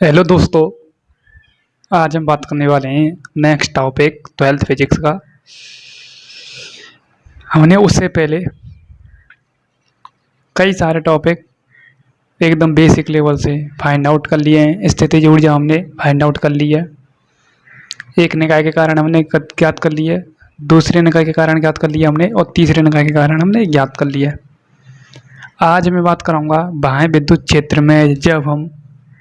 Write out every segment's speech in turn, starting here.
Hello दोस्तों। आज हम बात करने वाले हैं नेक्स्ट टॉपिक 12th फिजिक्स का। हमने उससे पहले कई सारे टॉपिक एकदम बेसिक लेवल से फाइंड आउट कर लिए हैं। स्थितिज ऊर्जा हमने फाइंड आउट कर ली है, एक निकाय के कारण हमने ज्ञात कर लिए, दूसरे निकाय के कारण ज्ञात कर लिया हमने, और तीसरे निकाय के कारण हमने ज्ञात कर लिया। आज मैं बात कराऊंगा बाह्य विद्युत क्षेत्र में जब हम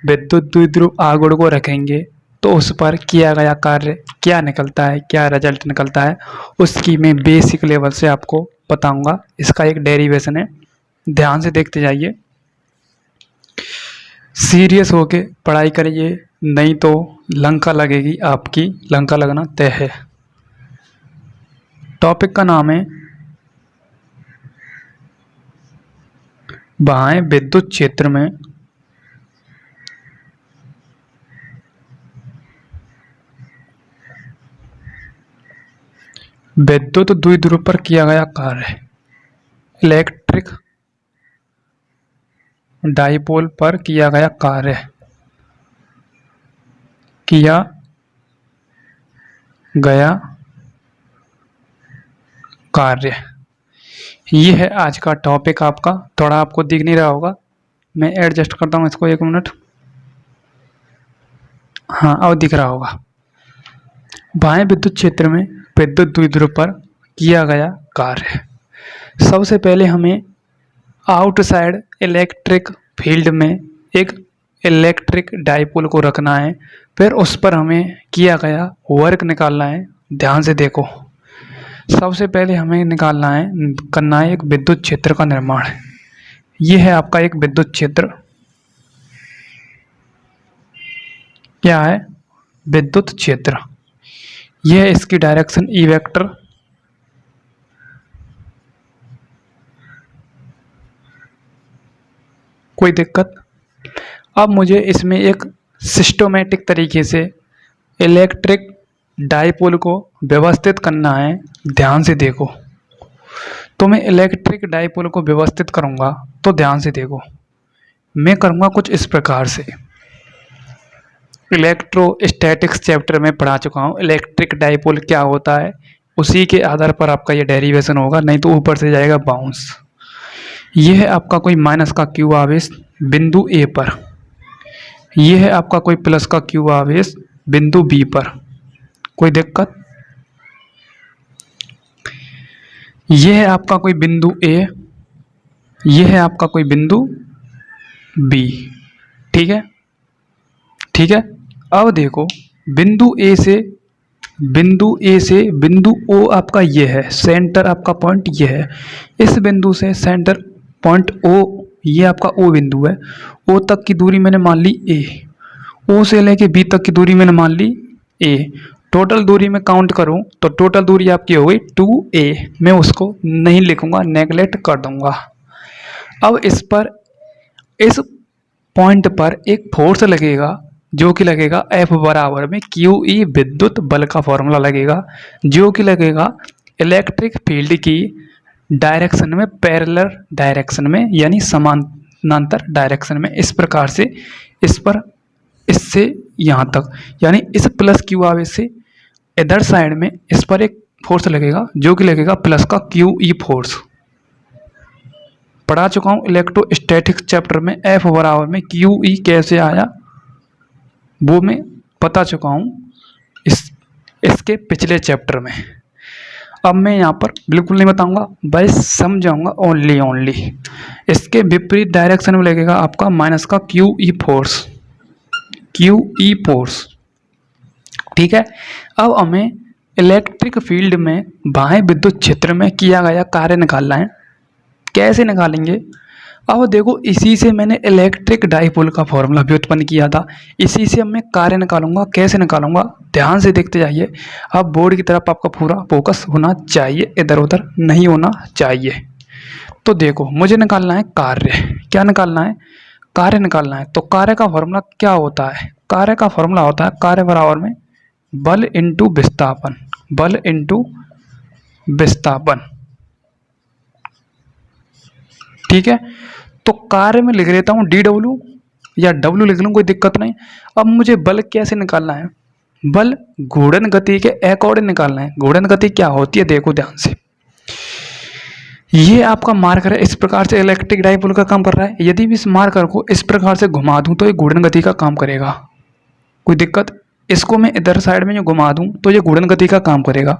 विद्युत द्विध्रुव आगुड़ को रखेंगे तो उस पर किया गया कार्य क्या निकलता है, क्या रिजल्ट निकलता है, उसकी मैं बेसिक लेवल से आपको बताऊंगा। इसका एक डेरिवेशन है, ध्यान से देखते जाइए, सीरियस होके पढ़ाई करिए, नहीं तो लंका लगेगी, आपकी लंका लगना तय है। टॉपिक का नाम है बाह्य विद्युत क्षेत्र में विद्युत द्विध्रुव पर किया गया कार्य, इलेक्ट्रिक डाइपोल पर किया गया कार्य, किया गया कार्य। ये है आज का टॉपिक आपका। थोड़ा आपको दिख नहीं रहा होगा, मैं एडजस्ट करता हूँ इसको, एक मिनट। हाँ, अब दिख रहा होगा। बाह्य विद्युत क्षेत्र में विद्युत द्विध्रुव पर किया गया कार्य। सबसे पहले हमें आउटसाइड इलेक्ट्रिक फील्ड में एक इलेक्ट्रिक डाइपोल को रखना है, फिर उस पर हमें किया गया वर्क निकालना है। ध्यान से देखो, सबसे पहले हमें निकालना है, करना है एक विद्युत क्षेत्र का निर्माण। यह है आपका एक विद्युत क्षेत्र। क्या है? विद्युत क्षेत्र। यह है इसकी डायरेक्शन ई वेक्टर। कोई दिक्कत? अब मुझे इसमें एक सिस्टमैटिक तरीके से इलेक्ट्रिक डाइपोल को व्यवस्थित करना है। ध्यान से देखो, तो मैं इलेक्ट्रिक डाइपोल को व्यवस्थित करूंगा, तो ध्यान से देखो, मैं करूंगा कुछ इस प्रकार से। इलेक्ट्रोस्टैटिक्स चैप्टर में पढ़ा चुका हूँ इलेक्ट्रिक डाइपोल क्या होता है, उसी के आधार पर आपका ये डेरिवेशन होगा, नहीं तो ऊपर से जाएगा बाउंस। यह है आपका कोई माइनस का क्यू आवेश बिंदु ए पर, यह है आपका कोई प्लस का क्यू आवेश बिंदु बी पर। कोई दिक्कत? यह है आपका कोई बिंदु ए, यह है आपका कोई बिंदु बी। ठीक है, ठीक है। अब देखो, बिंदु ए से बिंदु ओ आपका ये है, सेंटर आपका पॉइंट ये है। इस बिंदु से सेंटर पॉइंट ओ, ये आपका ओ बिंदु है। ओ तक की दूरी मैंने मान ली ए, ओ से लेके बी तक की दूरी मैंने मान ली ए। टोटल दूरी में काउंट करूं तो टोटल दूरी आपकी हो गई 2a। मैं उसको नहीं लिखूंगा, नेगलेक्ट कर दूंगा। अब इस पर, इस पॉइंट पर एक फोर्स लगेगा, जो कि लगेगा F बराबर में QE विद्युत बल का फॉर्मूला लगेगा, जो कि लगेगा इलेक्ट्रिक फील्ड की डायरेक्शन में, पैरेलल डायरेक्शन में, यानी समानांतर डायरेक्शन में। इस प्रकार से इस पर, इससे यहाँ तक, यानी इस प्लस क्यू आवेश से इधर साइड में इस पर एक फोर्स लगेगा, जो कि लगेगा प्लस का QE फोर्स। पढ़ा चुका हूँ इलेक्ट्रोस्टैटिक्स चैप्टर में F बराबर में QE कैसे आया, वो मैं बता चुका हूँ इसके पिछले चैप्टर में। अब मैं यहाँ पर बिल्कुल नहीं बताऊंगा, बस समझाऊंगा ओनली। इसके विपरीत डायरेक्शन में लगेगा आपका माइनस का QE फोर्स, QE फोर्स। ठीक है। अब हमें इलेक्ट्रिक फील्ड में बाह्य विद्युत क्षेत्र में किया गया कार्य निकालना है। कैसे निकालेंगे? अब देखो, इसी से मैंने इलेक्ट्रिक डाइपोल का फॉर्मूला भी उत्पन्न किया था, इसी से अब मैं कार्य निकालूंगा। कैसे निकालूंगा? ध्यान से देखते जाइए। अब बोर्ड की तरफ आपका पूरा फोकस होना चाहिए, इधर उधर नहीं होना चाहिए। तो देखो, मुझे निकालना है कार्य। क्या निकालना है? कार्य निकालना है। तो कार्य का फॉर्मूला क्या होता है? कार्य का फॉर्मूला होता है कार्य बराबर में बल इंटू विस्थापन, बल इंटू विस्थापन। ठीक है। तो कार्य में लिख लेता हूं DW, या डब्ल्यू लिख लूँ, कोई दिक्कत नहीं। अब मुझे बल कैसे निकालना है, बल घूर्णन गति के अकॉर्डिंग निकालना है। घूर्णन गति क्या होती है देखो ध्यान से, ये आपका मार्कर है, इस प्रकार से इलेक्ट्रिक डाइपोल का काम कर रहा है। यदि भी इस मार्कर को इस प्रकार से घुमा दूं तो ये घूर्णन गति का काम करेगा, कोई दिक्कत। इसको मैं इधर साइड में जो घुमा दूं तो ये घूर्णन गति का काम करेगा।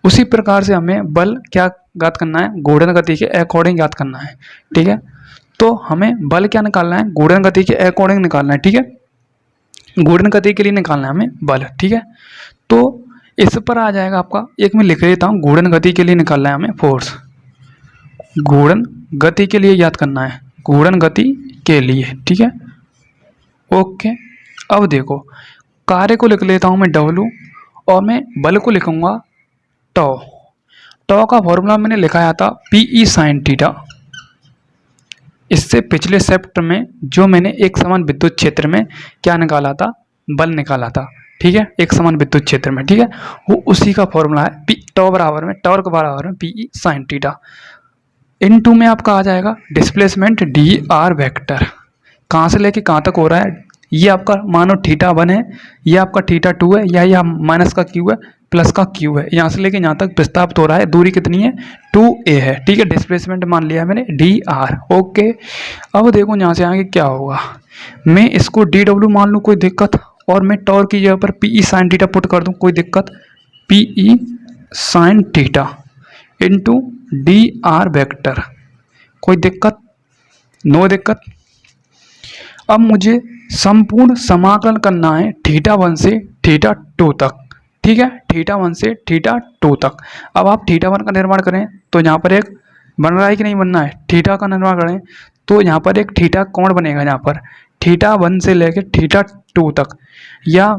उसी प्रकार से हमें बल क्या ज्ञात करना है, घूर्णन गति के अकॉर्डिंग ज्ञात करना है, ठीक है। तो हमें बल क्या निकालना है, घूर्णन गति के अकॉर्डिंग निकालना है, ठीक है। घूर्णन गति के लिए निकालना है हमें बल, ठीक है। तो इस पर आ जाएगा आपका, एक मैं लिख लेता हूँ, घूर्णन गति के लिए निकालना है हमें फोर्स, घूर्णन गति के लिए याद करना है, घूर्णन गति के लिए, ठीक है, ओके। अब देखो कार्य को लिख लेता हूं मैं डब्ल्यू, और मैं बल को लिखूंगा टॉ। टॉ का फॉर्मूला मैंने लिखाया था पीई साइन थीटा। इससे पिछले चैप्टर में जो मैंने एक समान विद्युत क्षेत्र में क्या निकाला था, बल निकाला था, ठीक है, एक समान विद्युत क्षेत्र में, ठीक है, वो उसी का फॉर्मूला है पी टॉ बराबर में, टॉर्क बराबर में पीई साइन थीटा। इनटू में आपका आ जाएगा डिस्प्लेसमेंट डी आर वेक्टर, कहाँ से लेके कहाँ तक हो रहा है, ये आपका मानो θ1 है, ये आपका θ2 है, या यह माइनस का q है, प्लस का q है, यहाँ से लेके यहाँ तक विस्थापित हो रहा है। दूरी कितनी है, 2a है, ठीक है। डिस्प्लेसमेंट मान लिया मैंने dr, ओके। अब देखो यहाँ से आगे क्या होगा, मैं इसको dw मान लूँ, कोई दिक्कत, और मैं टॉर्क की जगह पर पीई साइन थीटा पुट कर दूँ, कोई दिक्कत, PE sine theta into D R vector, कोई दिक्कत, नो दिक्कत। अब मुझे संपूर्ण समाकलन करना है θ1 से θ2 तक, ठीक है, θ1 से θ2 तक। अब आप θ1 का निर्माण करें तो यहाँ पर एक बन रहा है कि नहीं बनना है, थीटा का निर्माण करें तो यहाँ पर एक थीटा कोण बनेगा, यहाँ पर θ1 से लेकर θ2 तक, या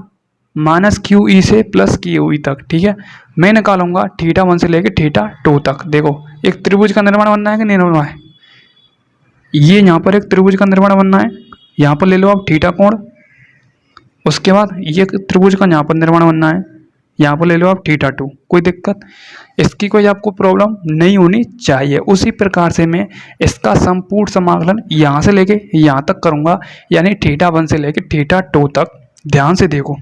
माइनस क्यू ई से प्लस क्यू ई तक, ठीक है। मैं निकालूंगा θ1 से लेकर θ2 तक। देखो एक त्रिभुज का निर्माण बनना है कि नहीं बनना है, ये यहाँ पर एक त्रिभुज का निर्माण बनना है, यहाँ पर ले लो आप थीटा कोण, उसके बाद ये त्रिभुज का यहाँ पर निर्माण बनना है, यहाँ पर ले लो आप θ2, कोई दिक्कत, इसकी कोई आपको प्रॉब्लम नहीं होनी चाहिए। उसी प्रकार से मैं इसका संपूर्ण समाकलन यहाँ से लेके यहाँ तक करूँगा, यानी θ1 से लेके θ2 तक। ध्यान से देखो,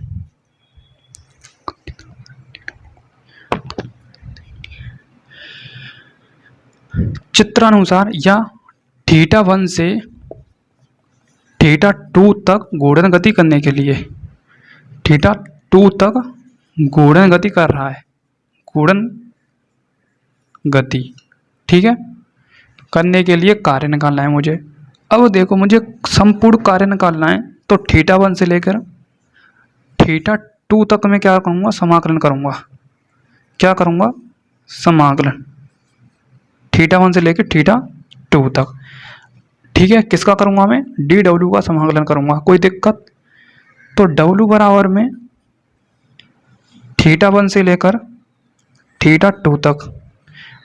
चित्रानुसार या θ1 से θ2 तक घूर्णन गति करने के लिए, θ2 तक घूर्णन गति कर रहा है, घूर्णन गति, ठीक है, करने के लिए कार्य निकालना है मुझे। अब देखो मुझे संपूर्ण कार्य निकालना है, तो θ1 से लेकर θ2 तक मैं क्या करूँगा, समाकलन करूँगा, क्या करूँगा, समाकलन θ1 से लेकर θ2 तक, ठीक है। किसका करूँगा मैं, dw का समाकलन करूँगा, कोई दिक्कत। तो w बराबर में θ1 से लेकर θ2 तक,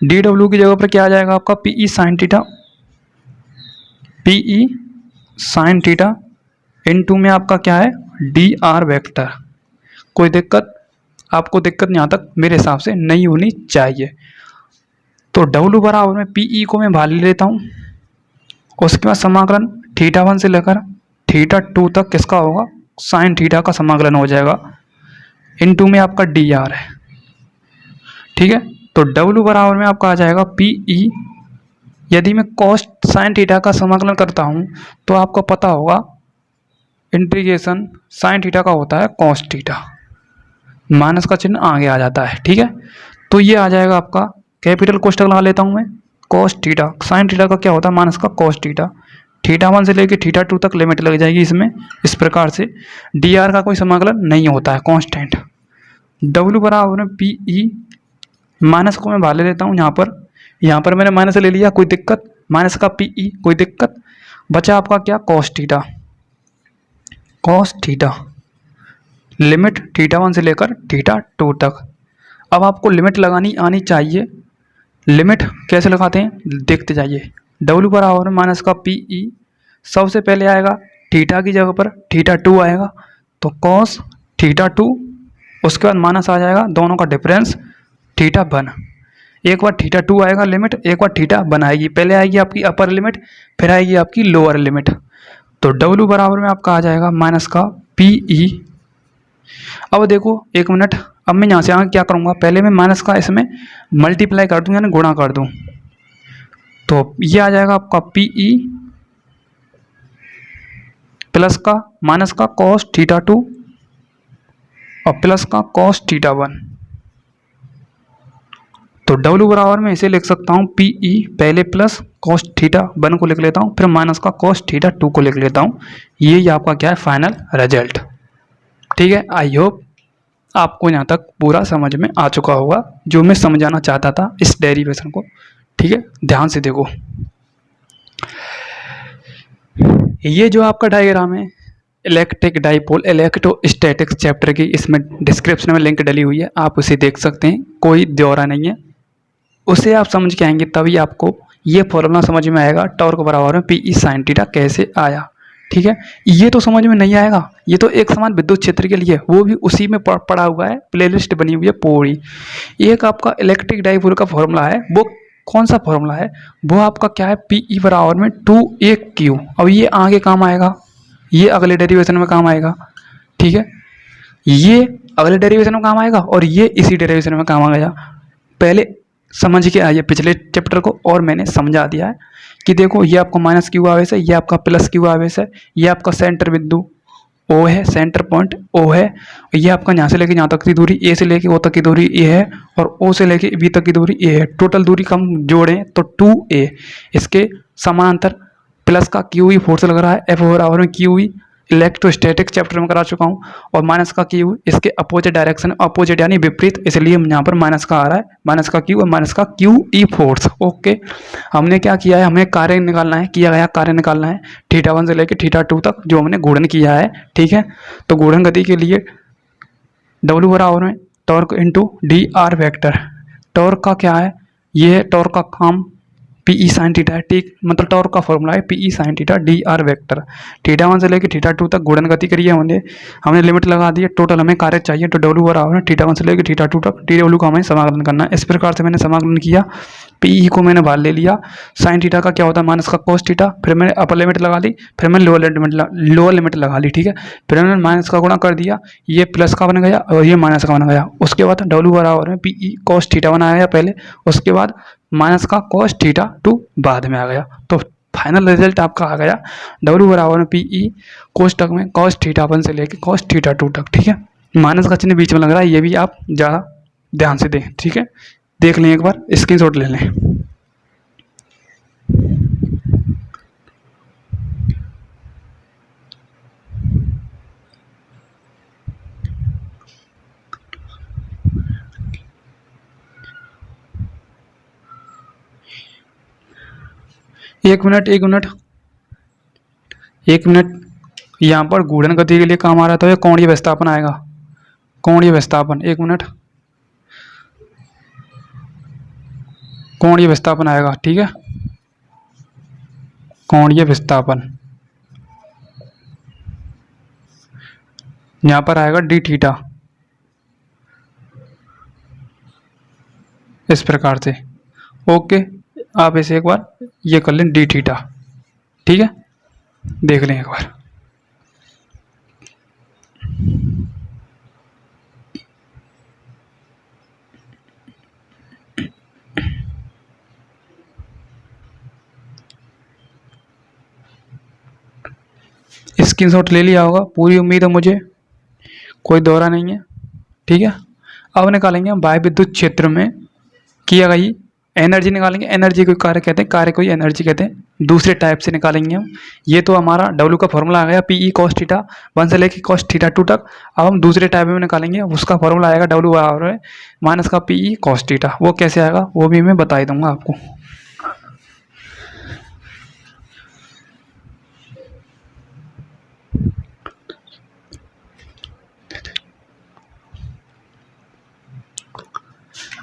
dw की जगह पर क्या आ जाएगा आपका, PE sine theta, PE sine theta into में आपका क्या है, डी आर वेक्टर, कोई दिक्कत, आपको दिक्कत यहाँ तक मेरे हिसाब से नहीं होनी चाहिए। तो w बराबर में पीई को मैं बाहर ले लेता हूँ, उसके बाद समाकलन θ1 से लेकर θ2 तक किसका होगा, साइन थीटा का समाकलन हो जाएगा, इनटू में आपका डी आर है, ठीक है। तो w बराबर में आपका आ जाएगा पीई, यदि मैं कॉस साइन थीटा का समाकलन करता हूँ तो आपको पता होगा इंटीग्रेशन साइन थीटा का होता है कॉस थीटा, माइनस का चिन्ह आगे आ जाता है, ठीक है। तो ये आ जाएगा आपका, कैपिटल कोष्ठक लगा लेता हूँ मैं, कॉस थीटा, साइन थीटा का क्या होता है, माइनस का कॉस थीटा, θ1 से लेकर θ2 तक लिमिट लग जाएगी इसमें, इस प्रकार से dr का कोई समाकलन नहीं होता है, कांस्टेंट। w बराबर में पीई, माइनस को मैं बाहर ले लेता हूँ, यहाँ पर मैंने माइनस ले लिया, कोई दिक्कत, माइनस का पीई, कोई दिक्कत, बचा आपका क्या, cos theta, cos theta, limit θ1 से लेकर θ2 तक। अब आपको लिमिट लगानी आनी चाहिए, लिमिट कैसे लगाते हैं देखते जाइए। w बराबर में माइनस का पीई, सबसे पहले आएगा थीटा की जगह पर θ2 आएगा, तो कॉस θ2, उसके बाद माइनस आ जाएगा, दोनों का डिफरेंस θ1, एक बार θ2 आएगा लिमिट, एक बार θ1 आएगी, पहले आएगी आपकी अपर लिमिट, फिर आएगी आपकी लोअर लिमिट, तो W बराबर में आपका आ जाएगा माइनस का PE। अब देखो एक मिनट, अब मैं यहाँ से आगे क्या करूँगा, पहले मैं माइनस का इसमें मल्टीप्लाई कर दूँ यानी गुणा कर दूँ, तो ये आ जाएगा आपका PE प्लस का माइनस का cos थीटा 2 और प्लस का cos थीटा 1। तो W बराबर में इसे लिख सकता हूँ PE पहले प्लस cos थीटा 1 को लिख लेता हूँ, फिर माइनस का cos थीटा 2 को लिख लेता हूँ। ये आपका क्या है, फाइनल रिजल्ट। ठीक है, आई होप आपको यहाँ तक पूरा समझ में आ चुका होगा जो मैं समझाना चाहता था इस डेरिवेशन को। ठीक है, ध्यान से देखो, ये जो आपका डायग्राम है इलेक्ट्रिक डाइपोल इलेक्ट्रोस्टैटिक्स चैप्टर की, इसमें डिस्क्रिप्शन में लिंक डली हुई है, आप उसे देख सकते हैं, कोई द्योरा नहीं है, उसे आप समझ के आएंगे तभी आपको ये फॉर्मूला समझ में आएगा, टॉर्क बराबर में PE sin थीटा कैसे आया। ठीक है, ये तो समझ में नहीं आएगा, ये तो एक समान विद्युत क्षेत्र के लिए, वो भी उसी में पड़ा हुआ है, प्लेलिस्ट बनी हुई है पूरी। एक आपका इलेक्ट्रिक डाइपोल का फॉर्मूला है, वो कौन सा फॉर्मूला है, वो आपका क्या है, PE बराबर में 2AQ। अब ये आगे काम आएगा, ये अगले डेरिवेशन में काम आएगा। ठीक है, ये अगले डेरिवेशन में काम आएगा और ये इसी डेरिवेशन में काम आएगा। पहले समझ के आइए पिछले चैप्टर को, और मैंने समझा दिया है कि देखो ये आपका माइनस क्यू आवेश है, ये आपका प्लस क्यू आवेश है, ये आपका सेंटर बिंदु O है, सेंटर पॉइंट O है, ये आपका यहाँ से लेके यहाँ तक की दूरी, A से लेके O तक की दूरी A है, और O से लेके B तक की दूरी A है। टोटल दूरी कम जोड़ें तो 2A। इसके समानांतर प्लस का QE फोर्स लग रहा है, F बराबर में QE, इलेक्ट्रोस्टैटिक चैप्टर में करा चुका हूँ, और माइनस का Q इसके अपोजिट डायरेक्शन, अपोजिट यानी विपरीत, इसलिए यहाँ पर माइनस का आ रहा है, माइनस का Q और माइनस का QE फोर्स। ओके, हमने क्या किया है, हमें कार्य निकालना है, किया गया कार्य निकालना है थीटा 1 से लेकर थीटा 2 तक जो हमने गुणन किया है। ठीक है, तो गुणन गति के लिए W बराबर में torque into DR vector. Torque का क्या है, ये है टॉर्क का काम PE sin थीटा है। ठीक, मतलब टॉर्क का फॉर्मूला है PE sin theta DR vector. Theta 1 से लेकर थीटा 2 तक गुणन गति करी है हमने लिमिट लगा दी है, टोटल हमें कार्य चाहिए, तो W बराबर है थीटा 1 से लेकर थीटा 2 तक TW का हमें समाकलन करना है। इस प्रकार से मैंने समाकलन किया, PE को मैंने बाहर ले लिया, sin थीटा का क्या होता है माइनस का cos थीटा, फिर मैंने अपर लिमिट लगा ली, फिर मैंने लोअर लिमिट लगा ली। ठीक है, फिर मैंने माइनस का गुणा कर दिया, ये प्लस का बन गया और ये माइनस का बन गया। उसके बाद W बराबर है PE cos थीटा बनाया पहले, उसके बाद माइनस का cos थीटा 2 बाद में आ गया। तो फाइनल रिजल्ट आपका आ गया W बराबर में PE कोष्टक में cos थीटा 1 से लेकर cos थीटा 2 तक। ठीक है, माइनस का चिन्ह बीच में लग रहा है, ये भी आप ज़्यादा ध्यान से दें। ठीक है, देख लें एक बार, स्क्रीनशॉट ले लें। एक मिनट यहाँ पर गुणन गति के लिए काम आ रहा था, ये कोणीय विस्थापन आएगा, कोणीय विस्थापन, एक मिनट, कोणीय विस्थापन आएगा। ठीक है, कोणीय विस्थापन यहाँ पर आएगा d थीटा, इस प्रकार से। ओके, आप इसे एक बार ये कर लें d थीटा। ठीक है, देख लें एक बार। स्क्रीनशॉट ले लिया होगा, पूरी उम्मीद है मुझे, कोई दौरा नहीं है। ठीक है, अब निकालेंगे हम वायु विद्युत क्षेत्र में किया गई एनर्जी निकालेंगे। एनर्जी को कार्य कहते हैं, कार्य को ही एनर्जी कहते हैं। दूसरे टाइप से निकालेंगे हम। ये तो हमारा W का फॉर्मूला आ गया PE cos थीटा 1 से लेकर cos थीटा 2 तक। अब हम दूसरे टाइप में निकालेंगे, उसका फॉर्मूला आएगा W बराबर है माइनस का PE cos थीटा। वो कैसे आएगा वो भी मैं बता ही दूंगा आपको।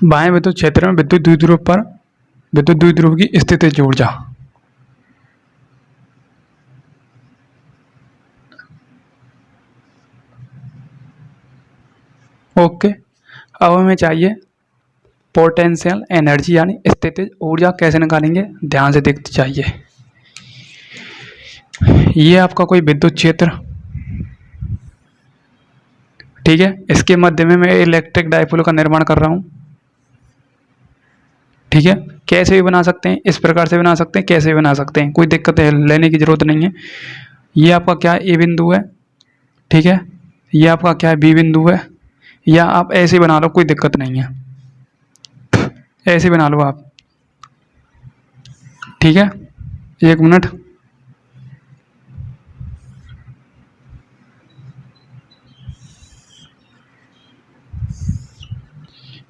बाएं विद्युत क्षेत्र में विद्युत द्विध्रुव पर विद्युत द्विध्रुव की स्थितिज ऊर्जा। ओके, अब हमें चाहिए पोटेंशियल एनर्जी यानी स्थितिज ऊर्जा। कैसे निकालेंगे ध्यान से देखते चाहिए। ये आपका कोई विद्युत क्षेत्र, ठीक है। इसके मध्य में मैं इलेक्ट्रिक डाइपोल का निर्माण कर रहा हूँ, ठीक है। कैसे भी बना सकते हैं, इस प्रकार से बना सकते हैं, कैसे भी बना सकते हैं, कोई दिक्कत है लेने की जरूरत नहीं है। ये आपका क्या है, ए बिंदु है, ठीक है। ये आपका क्या है, बी बिंदु है, या आप ऐसे बना लो, कोई दिक्कत नहीं है, ऐसे बना लो आप, ठीक है। एक मिनट,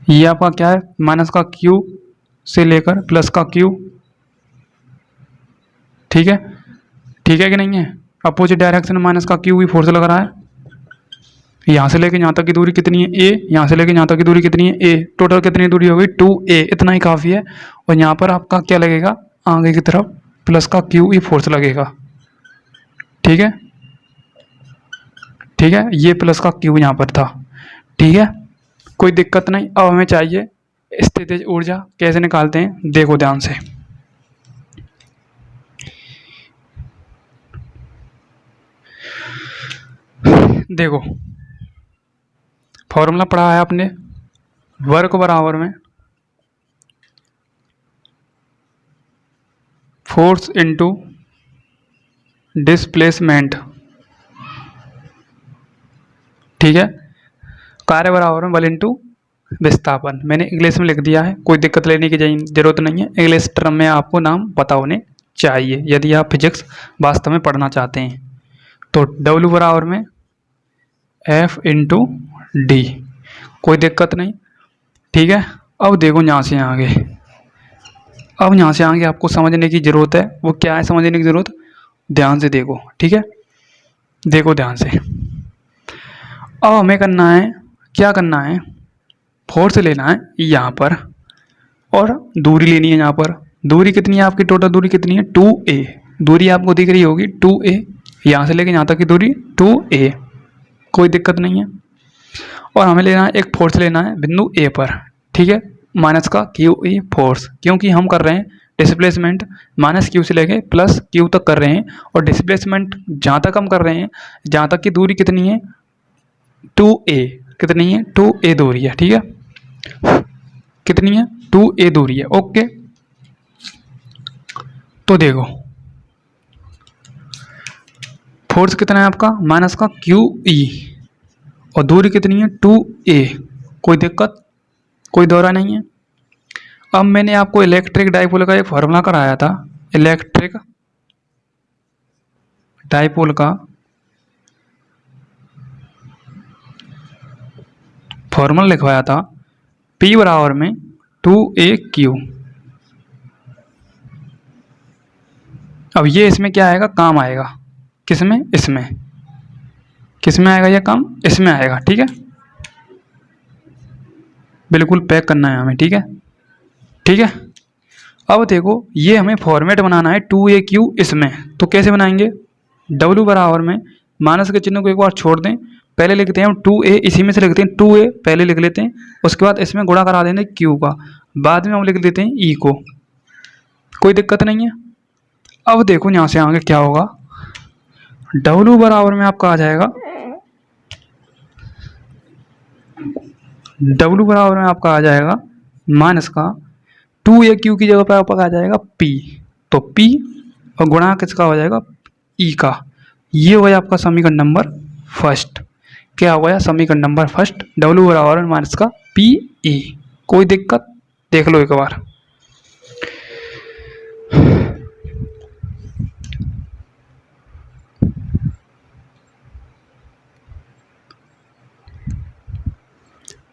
ये आपका क्या है, माइनस का क्यू से लेकर प्लस का क्यू, ठीक है, ठीक है कि नहीं है। अपोजिट डायरेक्शन में माइनस का क्यू भी फोर्स लग रहा है। यहाँ से लेके यहाँ तक की दूरी कितनी है, ए, यहाँ से लेके यहाँ तक की दूरी कितनी है, ए, टोटल कितनी दूरी होगी, 2a, इतना ही काफ़ी है। और यहाँ पर आपका क्या लगेगा, आगे की तरफ प्लस का क्यू ही फोर्स लगेगा, ठीक है, ठीक है। ये प्लस का क्यू यहाँ पर था, ठीक है, कोई दिक्कत नहीं। अब हमें चाहिए स्थितिज ऊर्जा, कैसे निकालते हैं देखो ध्यान से। देखो फॉर्मूला पढ़ा है आपने, वर्क बराबर में फोर्स इनटू डिस्प्लेसमेंट, ठीक है। कार्य बराबर में बल इनटू विस्थापन, मैंने इंग्लिश में लिख दिया है, कोई दिक्कत लेने की जरूरत नहीं है। इंग्लिश टर्म में आपको नाम पता होने चाहिए यदि आप फिजिक्स वास्तव में पढ़ना चाहते हैं। तो W बराबर में F इंटू डी, कोई दिक्कत नहीं, ठीक है। अब देखो यहाँ से आगे, अब यहाँ से आगे आपको समझने की ज़रूरत है, वो क्या है समझने की ज़रूरत, ध्यान से देखो, ठीक है, देखो ध्यान से। अब हमें करना है, क्या करना है, फोर्स लेना है यहाँ पर और दूरी लेनी है यहाँ पर। दूरी कितनी है आपकी, टोटल दूरी कितनी है, 2a, दूरी आपको दिख रही होगी 2a, यहाँ से लेके यहाँ तक की दूरी 2a, कोई दिक्कत नहीं है। और हमें लेना है एक फोर्स लेना है बिंदु ए पर, ठीक है, माइनस का क्यू ई फोर्स, क्योंकि हम कर रहे हैं डिस्प्लेसमेंट माइनस क्यू से लेके प्लस क्यू तक कर रहे हैं। और डिस्प्लेसमेंट जहाँ तक हम कर रहे हैं, जहाँ तक की दूरी कितनी है 2a, कितनी है 2a दूरी है, ठीक है, कितनी है 2a दूरी है, ओके। तो देखो फोर्स कितना है आपका, माइनस का क्यू ई, और दूरी कितनी है 2a, कोई दिक्कत, कोई दौरा नहीं है। अब मैंने आपको इलेक्ट्रिक डाइपोल का एक फॉर्मूला कराया था, इलेक्ट्रिक डाइपोल का फॉर्मूला लिखवाया था, P बराबर में 2aq। अब ये इसमें क्या आएगा, काम आएगा, किसमें, इसमें, किसमें आएगा ये काम, इसमें आएगा, ठीक है, बिल्कुल पैक करना है हमें, ठीक है, ठीक है। अब देखो ये हमें फॉर्मेट बनाना है 2aq इसमें, तो कैसे बनाएंगे, W बराबर में माइनस के चिन्ह को एक बार छोड़ दें, पहले लिखते हैं हम 2a, इसी में से लिखते हैं 2a, पहले लिख लेते हैं, उसके बाद इसमें गुणा करा देंगे q का, बाद में हम लिख देते हैं e को, कोई दिक्कत नहीं है। अब देखो यहाँ से आगे क्या होगा, W बराबर में आपका आ जाएगा, W बराबर में आपका आ जाएगा माइनस का 2aq की जगह पर आपका आ जाएगा P, तो P और गुणा किसका हो जाएगा, E का। ये हो गया आपका समीकरण नंबर फर्स्ट, क्या हो गया समीकरण नंबर फर्स्ट, W बराबर में माइनस का PE, कोई दिक्कत, देख लो एक बार।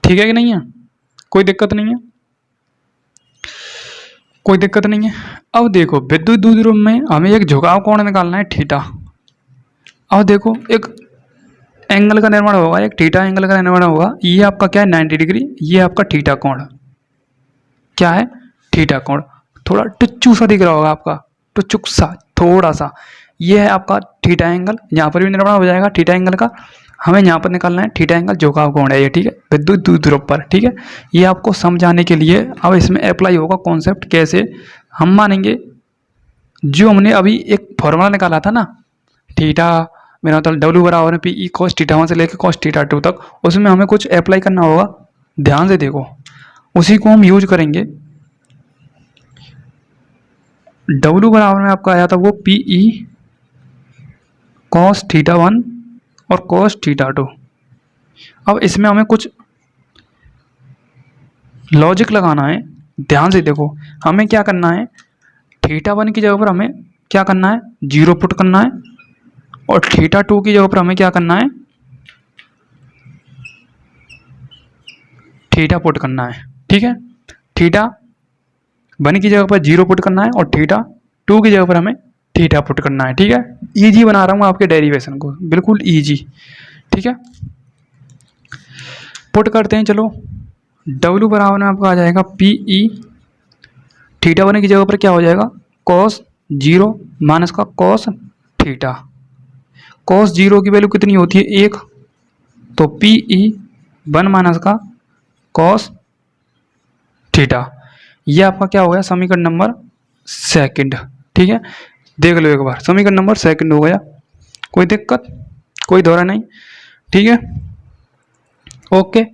ठीक है कि नहीं है, कोई दिक्कत नहीं है, कोई दिक्कत नहीं है। अब देखो विद्युत द्विध्रुव में हमें एक झुकाव कोण निकालना है थीटा। अब देखो एक एंगल का निर्माण होगा, एक थीटा एंगल का निर्माण होगा, ये आपका क्या है 90 डिग्री, ये आपका थीटा कोण, क्या है थीटा कोण, थोड़ा टुच्चू सा दिख रहा होगा आपका, टुच्चुक सा थोड़ा सा, ये है आपका थीटा एंगल, यहाँ पर भी निर्माण हो जाएगा थीटा एंगल का। हमें यहाँ पर निकालना है थीटा एंगल झुकाव कोण है ये, ठीक है, विद्युत द्विध्रुव पर, ठीक है। ये आपको समझाने के लिए अब इसमें अप्लाई होगा कॉन्सेप्ट, कैसे हम मानेंगे, जो हमने अभी एक फॉर्मूला निकाला था ना थीटा मेरा मतलब डब्ल्यू बराबर है P E cos theta one से लेकर कॉस थीटा टू तक, उसमें हमें कुछ अप्लाई करना होगा। ध्यान से देखो, उसी को हम यूज करेंगे। डब्ल्यू बराबर में आपका आया था वो P E cos theta one और कॉस थीटा टू। अब इसमें हमें कुछ लॉजिक लगाना है। ध्यान से देखो, हमें क्या करना है, थीटा वन की जगह पर हमें क्या करना है, जीरो पुट करना है, और थीटा टू की जगह पर हमें क्या करना है, थीटा पुट करना है। ठीक है, थीटा वन की जगह पर जीरो पुट करना है और थीटा टू की जगह पर हमें थीटा पुट करना है। ठीक है, इजी बना रहा हूँ आपके डेरिवेशन को, बिल्कुल इजी। ठीक है, पुट करते हैं। चलो, डब्ल्यू बराबर में आपका आ जाएगा पी ई, थीटा वन की जगह पर क्या हो जाएगा, कॉस जीरो माइनस का कॉस थीटा। कॉस जीरो की वैल्यू कितनी होती है, एक, तो पी ई वन माइनस का कॉस थीटा। ये आपका क्या हो गया, समीकरण नंबर सेकंड। ठीक है, देख लो एक बार, समीकरण नंबर सेकंड हो गया। कोई दिक्कत, कोई दौरा नहीं। ठीक है, ओके,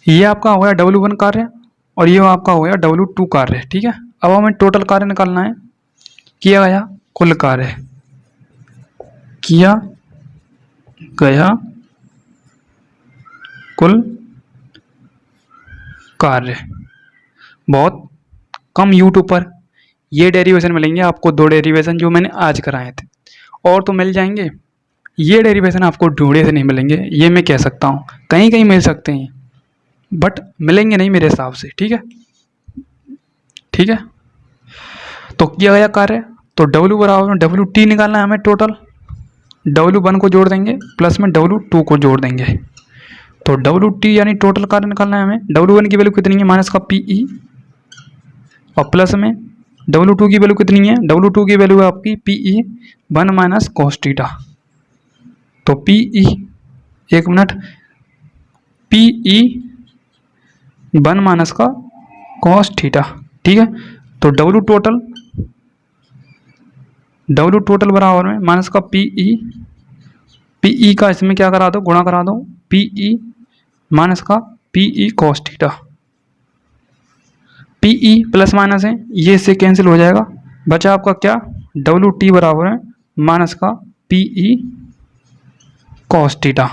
ये आपका हो गया डब्ल्यू वन कार्य और ये आपका हो गया डब्ल्यू टू कार्य। ठीक है, अब हमें टोटल कार्य निकालना है। किया गया कुल कार्य, किया गया कुल कार्य। बहुत कम यूट्यूब पर ये डेरिवेशन मिलेंगे आपको, दो डेरिवेशन जो मैंने आज कराए थे, और तो मिल जाएंगे, ये डेरिवेशन आपको ढूंढे से नहीं मिलेंगे, ये मैं कह सकता हूँ। कहीं कहीं मिल सकते हैं बट मिलेंगे नहीं मेरे हिसाब से। ठीक है, ठीक है, तो किया गया कार्य, तो डब्ल्यू बराबर में डब्ल्यू टी निकालना है हमें टोटल। डब्ल्यू वन को जोड़ देंगे प्लस में डब्ल्यू टू को जोड़ देंगे, तो डब्ल्यू टी यानी टोटल कार्य निकालना है हमें। डब्ल्यू वन की वैल्यू कितनी है, माइनस का पी ई, और प्लस में डब्ल्यू टू की वैल्यू कितनी है, डब्ल्यू टू की वैल्यू है आपकी P E one minus cos theta. तो पी ई, एक minute, P E one minus का कॉस थीटा। ठीक है, तो डब्ल्यू टोटल बराबर में माइनस का पी ई का इसमें क्या करा दो, गुणा करा दो, पी ई माइनस का P E cos theta. P E plus minus है, ये इससे कैंसिल हो जाएगा, बचा आपका क्या, डब्ल्यू टी बराबर है माइनस का पी ई कॉस थीटा।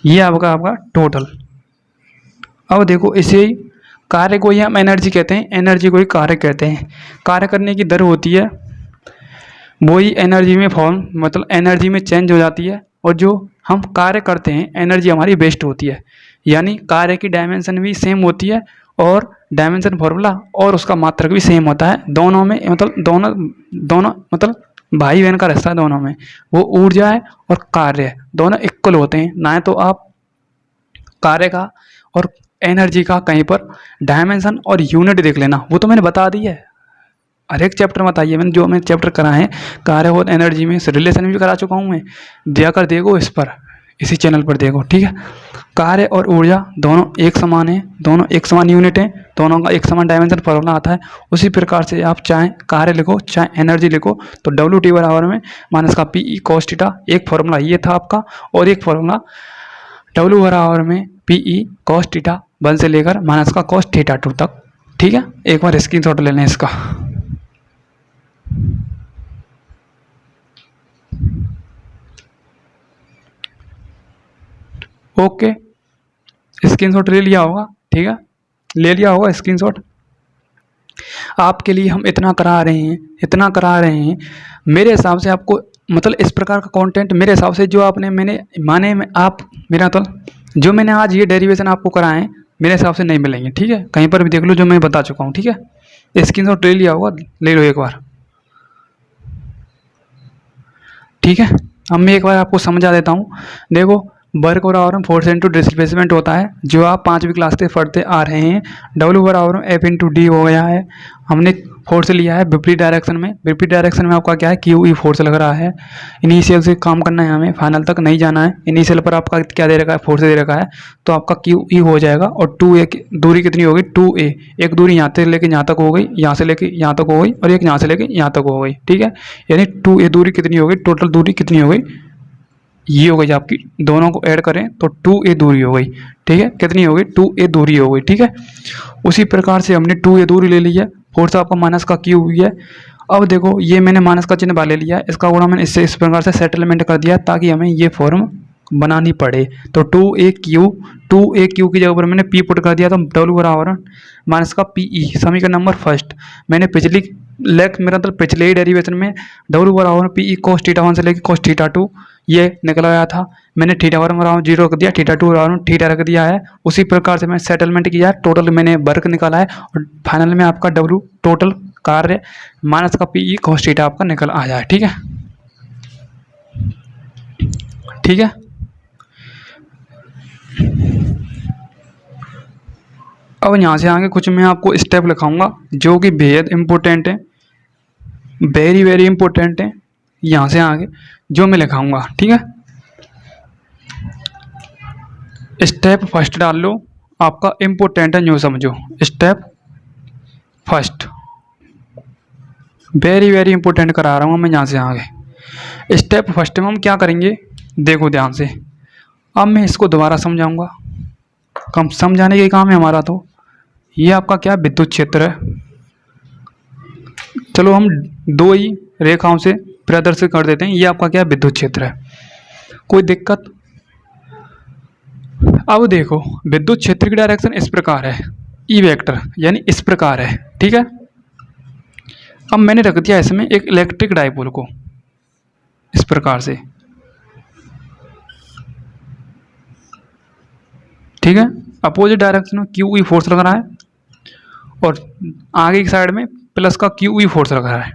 ये आपका टोटल। अब देखो, इसे कार्य को ही हम एनर्जी कहते हैं, एनर्जी को ही कार्य कहते हैं। कार्य करने की दर होती है वही एनर्जी में फॉर्म, मतलब एनर्जी में चेंज हो जाती है, और जो हम कार्य करते हैं एनर्जी हमारी वेस्ट होती है। यानी कार्य की डायमेंशन भी सेम होती है और डायमेंशन फॉर्मूला और उसका मात्रक भी सेम होता है। दोनों में मतलब दोनों मतलब भाई बहन का रिश्ता है दोनों में। वो ऊर्जा है और कार्य है, दोनों इक्वल होते हैं। ना तो आप कार्य का और एनर्जी का कहीं पर डायमेंशन और यूनिट देख लेना, वो तो मैंने बता दी है। हर एक चैप्टर में बताइए मैंने, जो मैंने चैप्टर कराए हैं कार्य और एनर्जी में रिलेशन भी करा चुका हूँ मैं। जाकर देखो इस पर, इसी चैनल पर देखो। ठीक है, कार्य और ऊर्जा दोनों एक समान है, दोनों एक समान यूनिट हैं, दोनों का एक समान डायमेंशन फॉर्मूला आता है। उसी प्रकार से आप चाहे कार्य लिखो चाहे एनर्जी लिखो, तो डब्ल्यू टी बराबर में माइनस का पी ई कॉस थीटा, एक फॉर्मूला ये था आपका, और एक फॉर्मूला डब्ल्यू बराबर में P E cos theta one से लेकर माइनस का कॉस थीटा टू तक। ठीक है, एक बार स्क्रीनशॉट ले लें इसका। ओके, स्क्रीनशॉट ले लिया होगा। ठीक है, ले लिया होगा स्क्रीनशॉट। आपके लिए हम इतना करा रहे हैं मेरे हिसाब से आपको, मतलब इस प्रकार का कंटेंट मेरे हिसाब से जो आपने माने में आप मेरा तो जो मैंने आज ये डेरिवेशन आपको कराए हैं मेरे हिसाब से नहीं मिलेंगे। ठीक है, कहीं पर भी देख लो जो मैं बता चुका हूँ। ठीक है, स्क्रीनशॉट ले लिया होगा, ले लो एक बार। ठीक है, अब मैं एक बार आपको समझा देता हूँ। देखो, वर्क बराबर में फोर्स इंटू डिस्प्लेसमेंट होता है, जो आप 5वीं क्लास से पढ़ते आ रहे हैं। डब्ल्यू बराबर में एफ इंटू डी हो गया है, हमने फोर्स लिया है विपरीत डायरेक्शन में। विपरीत डायरेक्शन में आपका क्या है, क्यू ई फोर्स लग रहा है। इनिशियल से काम करना है, हमें फाइनल तक नहीं जाना है। इनिशियल पर आपका क्या दे रखा है, फोर्स दे रखा है, तो आपका क्यू ई हो जाएगा। और 2a की दूरी कितनी होगी, 2a, एक दूरी यहाँ से लेके यहाँ तक हो गई, यहाँ से लेके यहाँ तक हो गई, और एक यहाँ से लेके यहाँ तक हो गई, ठीक है। यानी 2a दूरी कितनी हो गई, टोटल दूरी कितनी हो गई, ये हो गई आपकी, दोनों को ऐड करें तो 2a दूरी हो गई, ठीक है। कितनी हो गई, 2a दूरी हो गई, ठीक है। उसी प्रकार से हमने 2a दूरी ले ली है, फोर्स आपका माइनस का क्यू हुई है। अब देखो ये मैंने माइनस का चिन्ह ले लिया है, इसका गुणा मैंने इससे इस प्रकार से सेटलमेंट कर दिया ताकि हमें ये फॉर्म बनानी पड़े। तो 2a क्यू की जगह पर मैंने p पुट कर दिया, तो w बराबर माइनस का pe, समीकरण नंबर फर्स्ट। मैंने पिछली मेरा मतलब पिछले ही डेरिवेशन में w बराबर pe cos थीटा 1 से लेकर cos थीटा 2 ये निकल आया था। मैंने थीटा 1 बराबर 0 रख दिया, थीटा 2 बराबर थीटा रख दिया है। उसी प्रकार से मैंने सेटलमेंट किया है, टोटल मैंने वर्क निकाला है, और फाइनल में आपका w टोटल कार्य माइनस का pe cos थीटा आपका निकल आया है, ठीक है। ठीक है, अब यहाँ से आगे कुछ मैं आपको स्टेप लिखाऊंगा जो कि बेहद इम्पोर्टेंट है, वेरी वेरी इम्पोर्टेंट है। यहाँ से आगे जो मैं लिखाऊंगा, ठीक है। स्टेप फर्स्ट डाल लो, आपका इम्पोर्टेंट है, न्यू समझो। Step first very very important करा रहा हूँ मैं यहाँ से आगे। स्टेप फर्स्ट में हम क्या करेंगे, देखो ध्यान से। अब मैं इसको दोबारा समझाऊंगा, कम समझाने के काम है हमारा। तो ये आपका क्या विद्युत क्षेत्र है, चलो हम दो ही रेखाओं से प्रदर्शित कर देते हैं। ये आपका क्या विद्युत क्षेत्र है, कोई दिक्कत। अब देखो विद्युत क्षेत्र की डायरेक्शन इस प्रकार है, ई वेक्टर यानी इस प्रकार है, ठीक है। अब मैंने रख दिया इसमें एक इलेक्ट्रिक डाइपोल को इस प्रकार से, ठीक है। अपोजिट डायरेक्शन में क्यू ई फोर्स लग रहा है और आगे की साइड में प्लस का क्यू ई फोर्स लग रहा है।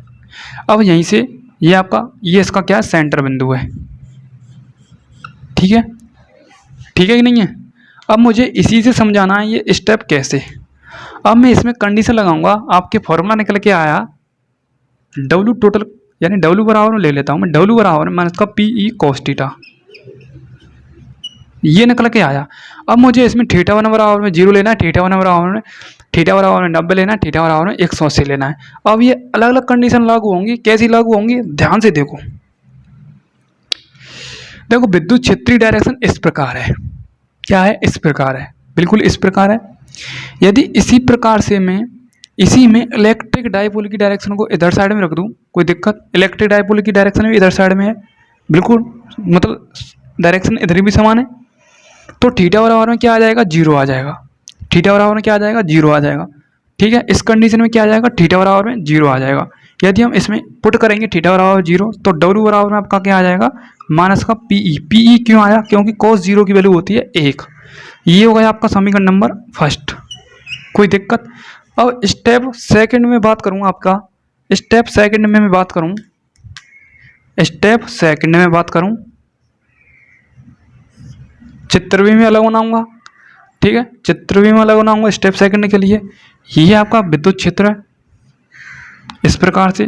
अब यहीं से ये आपका ये इसका क्या है, सेंटर बिंदु है, ठीक है। ठीक है कि नहीं है। अब मुझे इसी से समझाना है ये स्टेप कैसे। अब मैं इसमें कंडीशन लगाऊंगा, आपके फॉर्मूला निकल के आया डब्ल्यू टोटल यानी डब्ल्यू बराबर ले लेता हूँ मैं, डब्ल्यू बराबर माइनस का पी ई कॉस थीटा, ये निकल के आया। अब मुझे इसमें थीटा 1 बराबर में 0 लेना है, थीटा 1 बराबर में 90 लेना है, थीटा बराबर में 180 लेना है। अब ये अलग अलग कंडीशन लागू होंगी, कैसी लागू होंगी ध्यान से देखो। देखो विद्युत क्षेत्रीय डायरेक्शन इस प्रकार है, क्या है, इस प्रकार है, बिल्कुल इस प्रकार है। यदि इसी प्रकार से मैं इसी में इलेक्ट्रिक डाइपोल की डायरेक्शन को इधर साइड में रख दूं, कोई दिक्कत। इलेक्ट्रिक डाइपोल की डायरेक्शन भी इधर साइड में है, बिल्कुल मतलब डायरेक्शन इधर भी समान है। तो थीटा बराबर में क्या आ जाएगा, 0 आ जाएगा। थीटा बराबर में क्या आ जाएगा, 0 आ जाएगा, ठीक है। इस कंडीशन में क्या आ जाएगा, थीटा बराबर में 0 आ जाएगा। यदि हम इसमें पुट करेंगे थीटा बराबर 0, तो डब्ल्यू बराबर में आपका क्या आ जाएगा, माइनस का पीई। पीई क्यों आया, क्योंकि cos 0 की वैल्यू होती है 1। ये हो गया आपका समीकरण नंबर फर्स्ट, कोई दिक्कत। अब स्टेप सेकंड में बात करूँ, आपका स्टेप सेकंड में मैं बात करूँ, स्टेप सेकंड में बात करूँ, चित्र भी मैं अलग बनाऊंगा, ठीक है। चित्र भी मैं अलग बनाऊंगा स्टेप सेकंड के लिए। ये आपका विद्युत क्षेत्र है इस प्रकार से,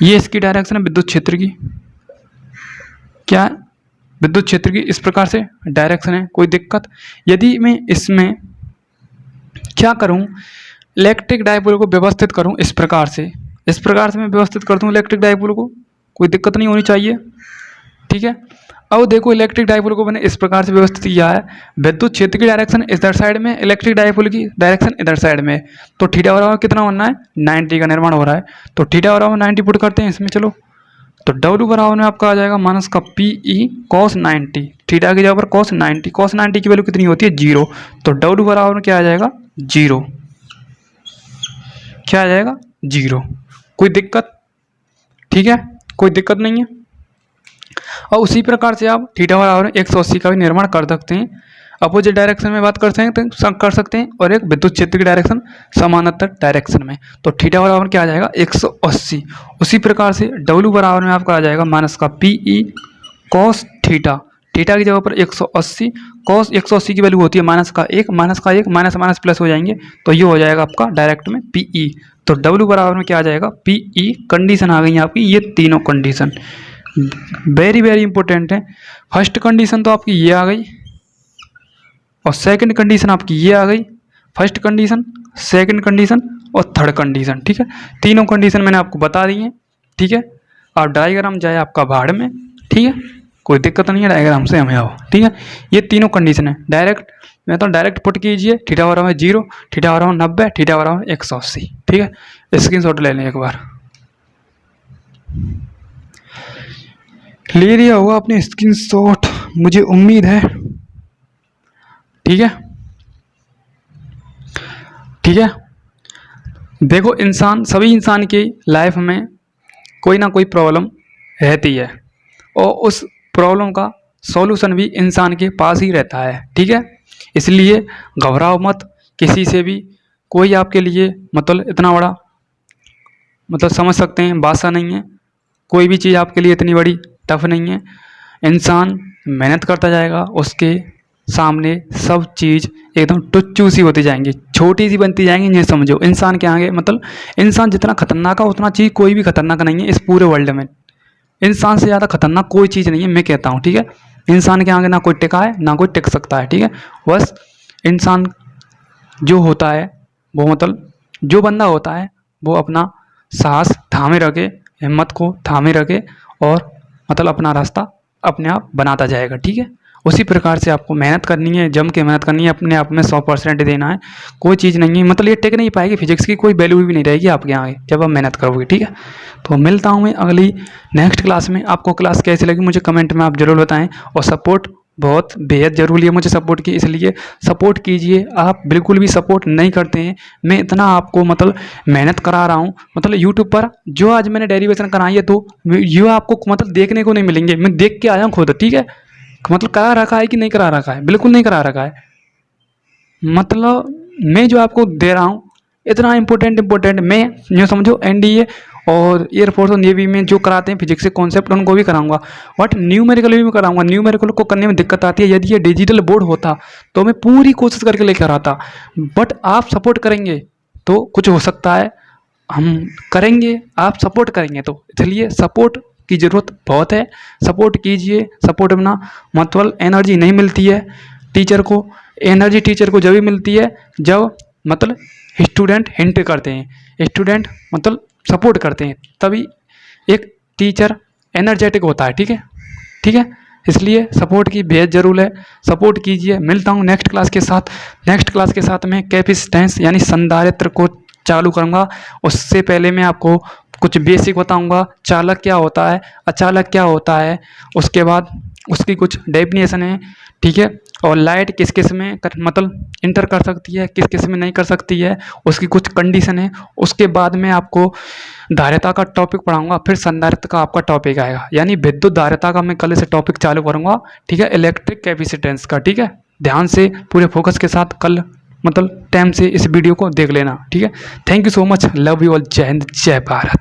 ये इसकी डायरेक्शन है विद्युत क्षेत्र की, क्या है, विद्युत क्षेत्र की इस प्रकार से डायरेक्शन है, कोई दिक्कत। यदि मैं इसमें क्या करूं, इलेक्ट्रिक डाइपोल को व्यवस्थित करूं इस प्रकार से, इस प्रकार से मैं व्यवस्थित कर दूं इलेक्ट्रिक डाइपोल को, कोई दिक्कत नहीं होनी चाहिए, ठीक है। अब देखो इलेक्ट्रिक डाइपोल को मैंने इस प्रकार से व्यवस्थित किया है, विद्युत क्षेत्र की डायरेक्शन इधर साइड में, इलेक्ट्रिक डाइपोल की डायरेक्शन इधर साइड में। तो थीटा बराबर कितना बनना है, 90 का निर्माण हो रहा है। तो थीटा बराबर 90 पुट करते हैं इसमें, चलो। तो डब्ल्यू बराबर में आपका आ जाएगा माइनस का पी ई कॉस 90, थीटा की जगह पर कॉस 90, कॉस 90 की वैल्यू कितनी होती है, 0। तो डब्ल्यू बराबर में क्या आ जाएगा, 0, क्या आ जाएगा, 0, कोई दिक्कत, ठीक है, कोई दिक्कत नहीं है। और उसी प्रकार से आप थीटा बराबर 180 का भी निर्माण कर सकते हैं, अपोजिट डायरेक्शन में बात कर सकते हैं, और एक विद्युत क्षेत्र की डायरेक्शन समानांतर डायरेक्शन में। तो थीटा बराबर क्या आ जाएगा, 180। उसी प्रकार से डब्ल्यू बराबर में आपका आ जाएगा माइनस का P E cos theta, theta की जगह पर 180, कॉस 180 की वैल्यू होती है माइनस का एक, माइनस माइनस प्लस हो जाएंगे, तो ये हो जाएगा आपका डायरेक्ट में पीई। तो डब्ल्यू बराबर में क्या आ जाएगा, पीई। कंडीशन आ गई है आपकी ये तीनों कंडीशन, वेरी वेरी इंपॉर्टेंट है। फर्स्ट कंडीशन तो आपकी ये आ गई, और सेकंड कंडीशन आपकी ये आ गई, फर्स्ट कंडीशन, सेकंड कंडीशन और थर्ड कंडीशन, ठीक है। तीनों कंडीशन मैंने आपको बता दी है, ठीक है। और डायग्राम जाए आपका भाड़ में, ठीक है, कोई दिक्कत नहीं है, डायग्राम से हमें आओ, ठीक है। ये तीनों कंडीशन है, डायरेक्ट मैं तो डायरेक्ट पुट कीजिए, थीटा बराबर 0, थीटा बराबर 90, थीटा बराबर 180, ठीक है। स्क्रीनशॉट ले लें एक बार, ले लिया होगा आपने स्क्रीनशॉट, मुझे उम्मीद है, ठीक है, ठीक है। देखो इंसान, सभी इंसान की लाइफ में कोई ना कोई प्रॉब्लम रहती है, और उस प्रॉब्लम का सॉल्यूशन भी इंसान के पास ही रहता है, ठीक है। इसलिए घबराओ मत किसी से भी, कोई आपके लिए मतलब इतना बड़ा मतलब समझ सकते हैं बादशाह नहीं है, कोई भी चीज़ आपके लिए इतनी बड़ी टफ नहीं है। इंसान मेहनत करता जाएगा, उसके सामने सब चीज़ एकदम टुच्चू सी होती जाएंगी, छोटी सी बनती जाएंगी, ये समझो। इंसान के आगे मतलब इंसान जितना खतरनाक है उतना चीज़ कोई भी खतरनाक नहीं है इस पूरे वर्ल्ड में। इंसान से ज़्यादा खतरनाक कोई चीज़ नहीं है, मैं कहता हूँ, ठीक है। इंसान के आगे ना कोई टिका है ना कोई टिक सकता है, ठीक है। बस इंसान जो होता है वो मतलब जो बंदा होता है वो अपना साहस थामे रखे, हिम्मत को थामे रखे, और मतलब अपना रास्ता अपने आप बनाता जाएगा, ठीक है। उसी प्रकार से आपको मेहनत करनी है, जम के मेहनत करनी है, अपने आप में 100% देना है। कोई चीज़ नहीं है मतलब ये टिक नहीं पाएगी, फिजिक्स की कोई वैल्यू भी नहीं रहेगी आपके आगे जब आप मेहनत करोगे, ठीक है। तो मिलता हूँ मैं अगली नेक्स्ट क्लास में। आपको क्लास कैसी लगी मुझे कमेंट में आप ज़रूर बताएं, और सपोर्ट बहुत बेहद ज़रूरी है मुझे सपोर्ट की, इसलिए सपोर्ट कीजिए। आप बिल्कुल भी सपोर्ट नहीं करते हैं, मैं इतना आपको मतलब मेहनत करा रहा हूँ, मतलब यूट्यूब पर जो आज मैंने डेरिवेशन कराई है तो ये आपको मतलब देखने को नहीं मिलेंगे, मैं देख के आया हूँ खुद, ठीक है। मतलब करा रखा है कि नहीं करा रखा है, बिल्कुल नहीं करा रखा है। मतलब मैं जो आपको दे रहा हूँ इतना इम्पोर्टेंट मैं जो समझो एनडीए और एयरफोर्स और नेवी में जो कराते हैं फिजिक्स के कॉन्सेप्ट उनको भी कराऊंगा, बट न्यूमेरिकल भी कराऊंगा। न्यूमेरिकल को करने में दिक्कत आती है, यदि ये डिजिटल बोर्ड होता तो मैं पूरी कोशिश करके लेकर आता, बट आप सपोर्ट करेंगे तो कुछ हो सकता है, हम करेंगे, आप सपोर्ट करेंगे तो, इसलिए सपोर्ट की ज़रूरत बहुत है। सपोर्ट कीजिए, सपोर्ट बिना मतलब एनर्जी नहीं मिलती है टीचर को। एनर्जी टीचर को जब भी मिलती है जब मतलब स्टूडेंट हिंट करते हैं, स्टूडेंट मतलब सपोर्ट करते हैं, तभी एक टीचर एनर्जेटिक होता है, ठीक है, ठीक है। इसलिए सपोर्ट की बेहद ज़रूर है, सपोर्ट कीजिए। मिलता हूँ नेक्स्ट क्लास के साथ। नेक्स्ट क्लास के साथ मैं कैपेसिटेंस यानी संधारित्र को चालू करूँगा। उससे पहले मैं आपको कुछ बेसिक बताऊँगा, चालक क्या होता है, अचालक क्या होता है, उसके बाद उसकी कुछ डेफिनेशन है, ठीक है। और लाइट किस किस में मतलब इंटर कर सकती है, किस किस में नहीं कर सकती है, उसकी कुछ कंडीशन है। उसके बाद में आपको धारिता का टॉपिक पढ़ाऊंगा, फिर संधारित्र का आपका टॉपिक आएगा, यानी विद्युत धारिता का मैं कल से टॉपिक चालू करूंगा, ठीक है, इलेक्ट्रिक कैपेसिटेंस का, ठीक है। ध्यान से पूरे फोकस के साथ कल मतलब टाइम से इस वीडियो को देख लेना, ठीक है। Thank you so much, love you all, जय हिंद, जय भारत।